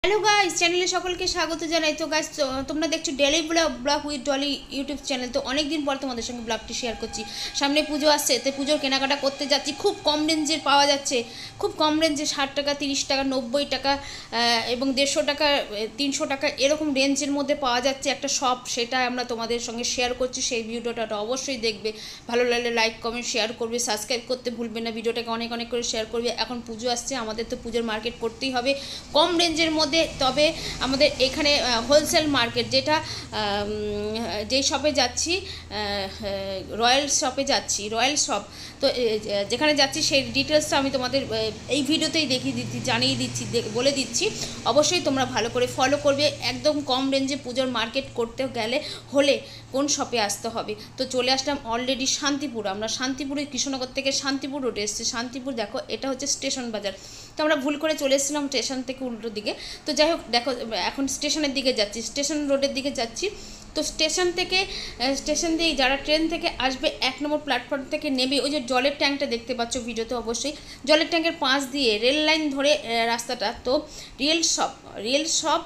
Hello guys, চ্যানেলে সকলকে স্বাগত জানাই। তো গাইস, তোমরা দেখছো daily blog with Dolly YouTube channel. তো অনেক দিন পর তোমাদের সঙ্গে ব্লগটি শেয়ার করছি। সামনে পুজো আসছে, তো পুজোর কেনাকাটা করতে যাচ্ছি। খুব কম রেঞ্জের পাওয়া যাচ্ছে, খুব কম রেঞ্জে 60 টাকা, 30 টাকা, 90 টাকা এবং 150 টাকা, 300 টাকা এরকম রেঞ্জের মধ্যে পাওয়া যাচ্ছে একটা শপ। সেটা আমরা তোমাদের সঙ্গে শেয়ার করছি। সেই ভিডিওটা অবশ্যই দেখবে, ভালো লাগলে লাইক কমেন্ট শেয়ার করবে, সাবস্ক্রাইব করতে ভুলবে না। ভিডিওটাকে অনেক অনেক করে শেয়ার করবে। এখন পুজো আসছে, আমাদের তো পুজোর মার্কেট করতেই হবে কম রেঞ্জের মধ্যে। তবে আমাদের এখানে হোলসেল মার্কেট, যেটা যেই শপে যাচ্ছি, রয়্যাল শপে যাচ্ছি, রয়্যাল শপ। তো যেখানে যাচ্ছি সেই ডিটেলসটা আমি তোমাদের এই ভিডিওতেই দেখিয়ে দিচ্ছি, জানিয়ে দিচ্ছি, বলে দিচ্ছি। অবশ্যই তোমরা ভালো করে ফলো করবে। একদম কম রেঞ্জে পুজোর মার্কেট করতে গেলে হলে কোন শপে আসতে হবে। তো চলে আসলাম অলরেডি শান্তিপুর। আমরা শান্তিপুরে, কৃষ্ণনগর থেকে শান্তিপুর রোডে এসেছি। শান্তিপুর দেখো, এটা হচ্ছে স্টেশন বাজার। তো আমরা ভুল করে চলে এসেছিলাম স্টেশন থেকে উল্টো দিকে। তো যাই হোক, দেখো এখন স্টেশনের দিকে যাচ্ছি, স্টেশন রোডের দিকে যাচ্ছি। তো স্টেশন দিয়ে যারা ট্রেন থেকে আসবে 1 নম্বর প্ল্যাটফর্ম থেকে নেবে, ওই যে জলের ট্যাঙ্কটা দেখতে পাচ্ছ ভিডিওতে, অবশ্যই জলের ট্যাঙ্কের পাশ দিয়ে রেল লাইন ধরে রাস্তাটা। তো রিয়েল শপ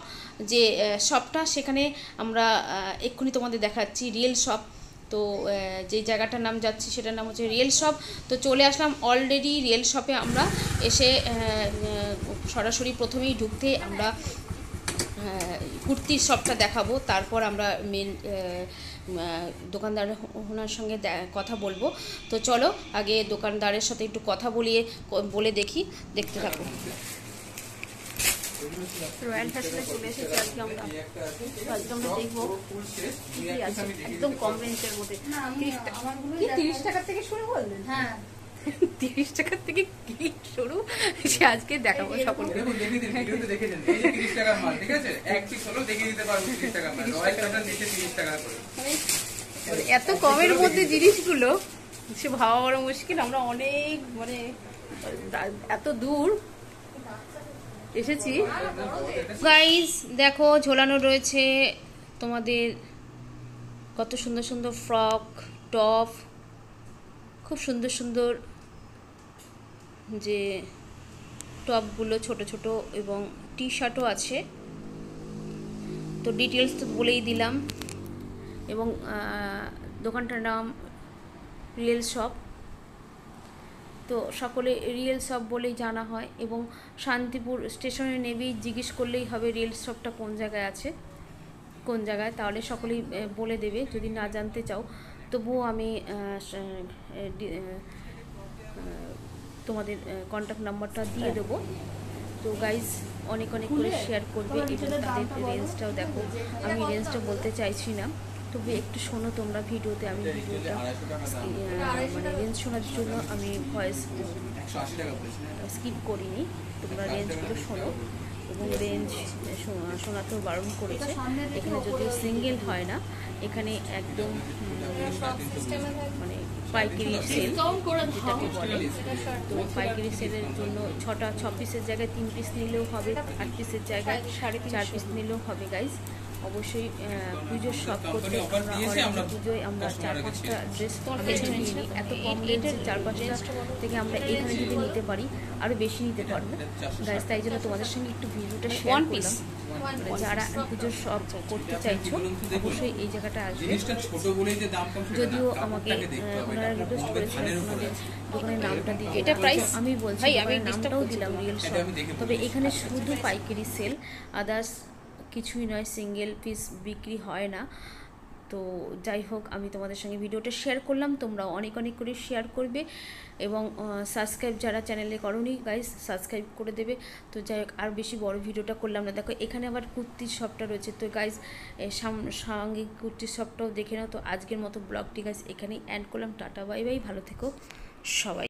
যে শপটা, সেখানে আমরা এক্ষুনি তোমাদের দেখাচ্ছি রিয়েল শপ। তো যে জায়গাটার নাম যাচ্ছি সেটার নাম হচ্ছে রিয়েল শপ। তো চলে আসলাম অলরেডি রিয়েল শপে। আমরা এসে সরাসরি প্রথমেই ঢুকতে আমরা কুর্তির শপটা দেখাবো, তারপর আমরা মেন দোকানদার ওনার সঙ্গে কথা বলবো। তো চলো আগে দোকানদারের সাথে একটু কথা বলে দেখতে থাকো। রয়্যাল ফ্যাশনে চলে এসেছি আজকে আমরা দেখবো একদম কম রেঞ্জের মধ্যে। 30 টাকার থেকে শুরু বললেন? হ্যাঁ, 30 টাকার থেকে কি শুরু, সে আজকে দেখাবো সকলকে। এত কমের মধ্যে জিনিসগুলো সে ভাবা বড় মুশকিল। আমরা অনেক এত দূর এসেছি। গাইস দেখো, ঝোলানো রয়েছে তোমাদের কত সুন্দর সুন্দর ফ্রক, টপ, খুব সুন্দর সুন্দর যে টপগুলো ছোট ছোট, এবং টি শার্টও আছে। তো ডিটেলস তো বলেই দিলাম। এবং দোকানটার নাম রিয়েল শপ। তো সকলে রিয়েল শপ বলেই জানা হয়। এবং শান্তিপুর স্টেশনে নেবেই জিজ্ঞেস করলেই হবে রিয়েল শপটা কোন জায়গায় আছে, কোন জায়গায়, তাহলে সকলেই বলে দেবে। যদি না জানতে চাও তবুও আমি তোমাদের কন্ট্যাক্ট নাম্বারটা দিয়ে দেবো। তো গাইজ অনেক অনেক করে শেয়ার করবে। এবং তাদের রেঞ্জটাও দেখো, আমি রেঞ্জটা বলতে চাইছি না, তবে একটু শোনো তোমরা ভিডিওতে। আমি ভিডিওটা রেঞ্জ শোনার জন্য আমি ভয়েস স্কিপ করিনি। তোমরা রেঞ্জগুলো শোনো, এবং রেঞ্জ শোনাতেও বারণ করেছে। এখানে যদিও সিঙ্গেল হয় না, এখানে একদম পাইকারি সেল যেটাকে বলে। তো পাইকারি সেলের জন্য 6 পিসের জায়গায় 3 পিস নিলেও হবে, 8 পিসের জায়গায় 4.5 পিস নিলেও হবে। গাইজ অবশ্যই পুজোর শপ করতে পুজোয় আমরা 4-5টা ড্রেস নিই। এত কম রেঞ্জের 4-5টা থেকে আমরা এখানে যদি নিতে পারি আরও বেশি নিতে পারবো গাইজ। তাই জন্য তোমাদের সঙ্গে একটু ভিডিওটা শেয়ার করলাম। যারা পুজোর শপ করতে চাইছো অবশ্যই এই জায়গাটা আসবে। যদিও আমাকে ওনারা রিকোয়েস্ট করেছিলেন ওনাদের দোকানের নামটা দিয়ে, এটা প্রাইস আমি বলছি, আমি নামটাও দিলাম রিয়েল শপ। তবে এখানে শুধু পাইকারি সেল, আদার্স কিছুই নয়, সিঙ্গেল পিস বিক্রি হয় না। তো যাই হোক, আমি তোমাদের সঙ্গে ভিডিওটা শেয়ার করলাম। তোমরা অনেক অনেক করে শেয়ার করবে, এবং সাবস্ক্রাইব যারা চ্যানেলে করোনি গাইস সাবস্ক্রাইব করে দেবে। তো যাই হোক, আর বেশি বড় ভিডিওটা করলাম না। দেখো এখানে আবার কুর্তির শপটা রয়েছে। তো গাইস সঙ্গে কুর্তির শপটাও দেখে নাও। তো আজকের মতো ব্লগটি গাইস এখানেই এন্ড করলাম। টাটা বাই বাই, ভালো থেকো সবাই।